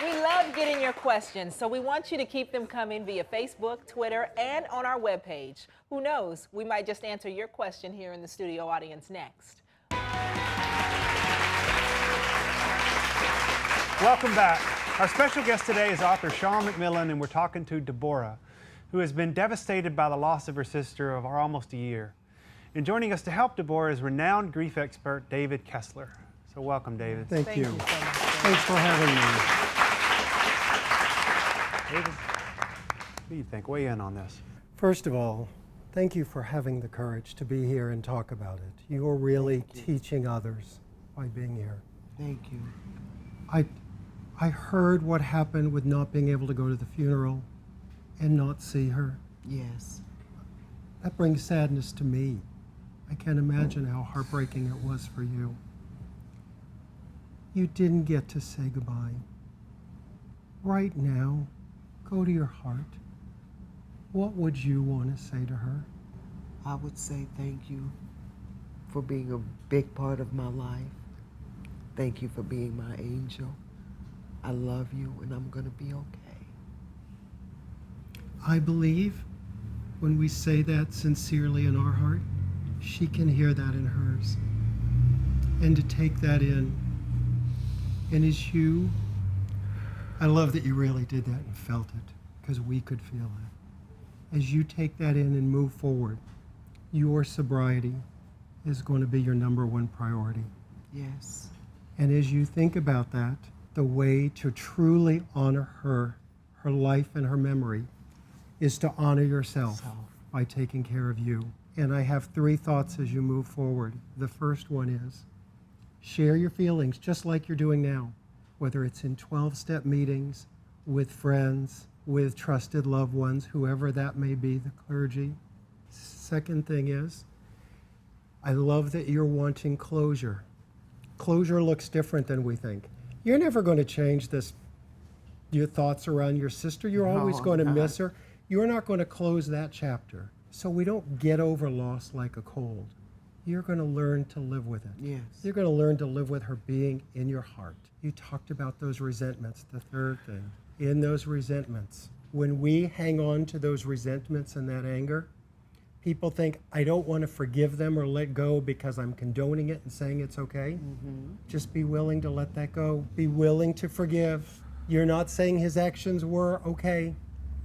We love getting your questions, so we want you to keep them coming via Facebook, Twitter, and on our webpage. Who knows, we might just answer your question here in the studio audience next. Welcome back. Our special guest today is author Sean McMillan, and we're talking to Deborah, who has been devastated by the loss of her sister of almost a year. And joining us to help Deborah is renowned grief expert David Kessler. So welcome, David. Thank you. So much. Thanks for having me. David, what do you think? Weigh in on this. First of all, thank you for having the courage to be here and talk about it. You are really teaching others by being here. Thank you. I heard what happened with not being able to go to the funeral and not see her. Yes. That brings sadness to me. I can't imagine how heartbreaking it was for you. You didn't get to say goodbye. Right now, go to your heart. What would you want to say to her? I would say thank you for being a big part of my life. Thank you for being my angel. I love you and I'm going to be okay. I believe when we say that sincerely in our heart, she can hear that in hers. And to take that in. And as you, I love that you really did that and felt it, because we could feel it. As you take that in and move forward, your sobriety is going to be your #1 priority. Yes. And as you think about that, the way to truly honor her life and her memory, is to honor yourself by taking care of you. And I have 3 thoughts as you move forward. The first one is, share your feelings just like you're doing now, whether it's in 12-step meetings, with friends, with trusted loved ones, whoever that may be, the clergy. Second thing is, I love that you're wanting closure. Closure looks different than we think. You're never going to change your thoughts around your sister. You're always going to miss her. You're not going to close that chapter. So we don't get over loss like a cold. You're going to learn to live with it. Yes. You're going to learn to live with her being in your heart. You talked about those resentments, the third thing. In those resentments, when we hang on to those resentments and that anger, people think, I don't want to forgive them or let go because I'm condoning it and saying it's okay. Mm-hmm. Just be willing to let that go. Be willing to forgive. You're not saying his actions were okay,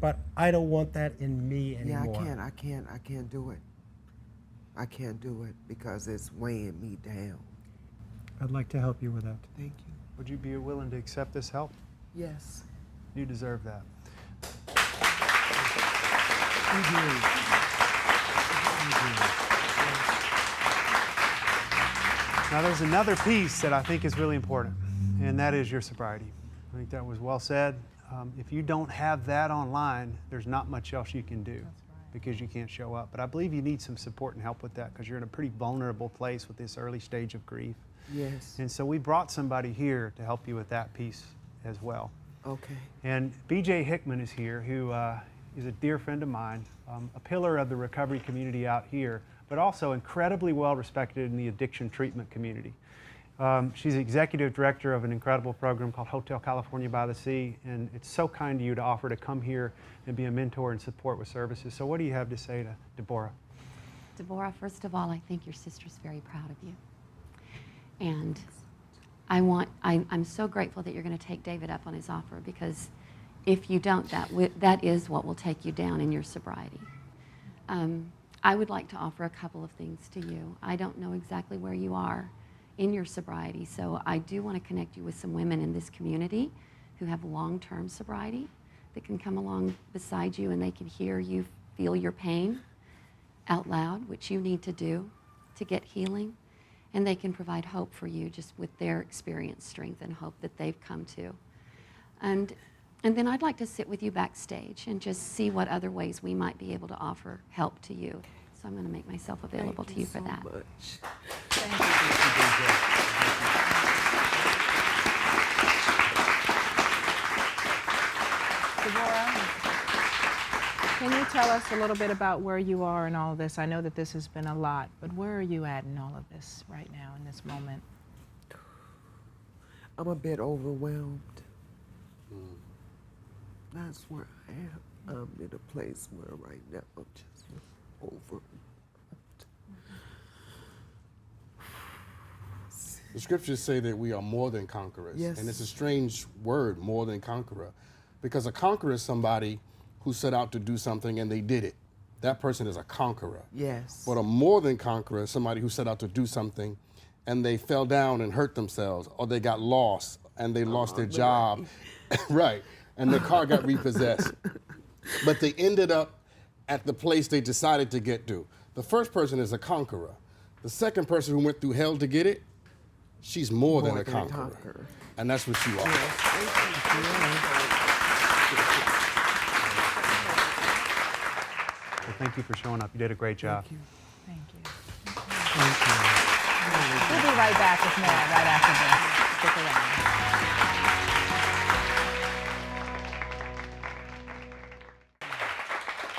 but I don't want that in me anymore. Yeah, I can't do it. I can't do it because it's weighing me down. I'd like to help you with that. Thank you. Would you be willing to accept this help? Yes. You deserve that. Now there's another piece that I think is really important, and that is your sobriety. I think that was well said. If you don't have that online, there's not much else you can do because you can't show up. But I believe you need some support and help with that because you're in a pretty vulnerable place with this early stage of grief. Yes. And so we brought somebody here to help you with that piece as well. Okay. And B.J. Hickman is here, who is a dear friend of mine, a pillar of the recovery community out here, but also incredibly well respected in the addiction treatment community. She's executive director of an incredible program called Hotel California by the Sea, and it's so kind to you to offer to come here and be a mentor and support with services. So what do you have to say to Deborah? Deborah, first of all, I think your sister's very proud of you. And I'm so grateful that you're going to take David up on his offer, because if you don't, that is what will take you down in your sobriety. I would like to offer a couple of things to you. I don't know exactly where you are in your sobriety, so I do want to connect you with some women in this community who have long-term sobriety that can come along beside you, and they can hear you feel your pain out loud, which you need to do to get healing. And they can provide hope for you just with their experience, strength, and hope that they've come to. And then I'd like to sit with you backstage and just see what other ways we might be able to offer help to you. So I'm going to make myself available to you for that. Much. Thank you. Deborah, can you tell us a little bit about where you are in all of this? I know that this has been a lot, but where are you at in all of this right now, in this moment? I'm a bit overwhelmed. That's where I am. I'm in a place where right now I'm just over. The scriptures say that we are more than conquerors. Yes. And it's a strange word, more than conqueror, because a conqueror is somebody who set out to do something and they did it. That person is a conqueror. Yes. But a more than conqueror is somebody who set out to do something and they fell down and hurt themselves, or they got lost and they lost their job. Right. And their car got repossessed. But they ended up at the place they decided to get to. The first person is a conqueror. The second person who went through hell to get it, she's more than a conqueror. And that's what you are. Yes, Well, thank you for showing up. You did a great job. thank you. Thank you. Thank you. We'll be right back with more right after this. Stick around.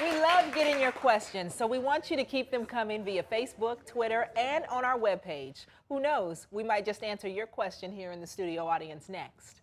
We love getting your questions, so we want you to keep them coming via Facebook, Twitter, and on our webpage. Who knows, we might just answer your question here in the studio audience next.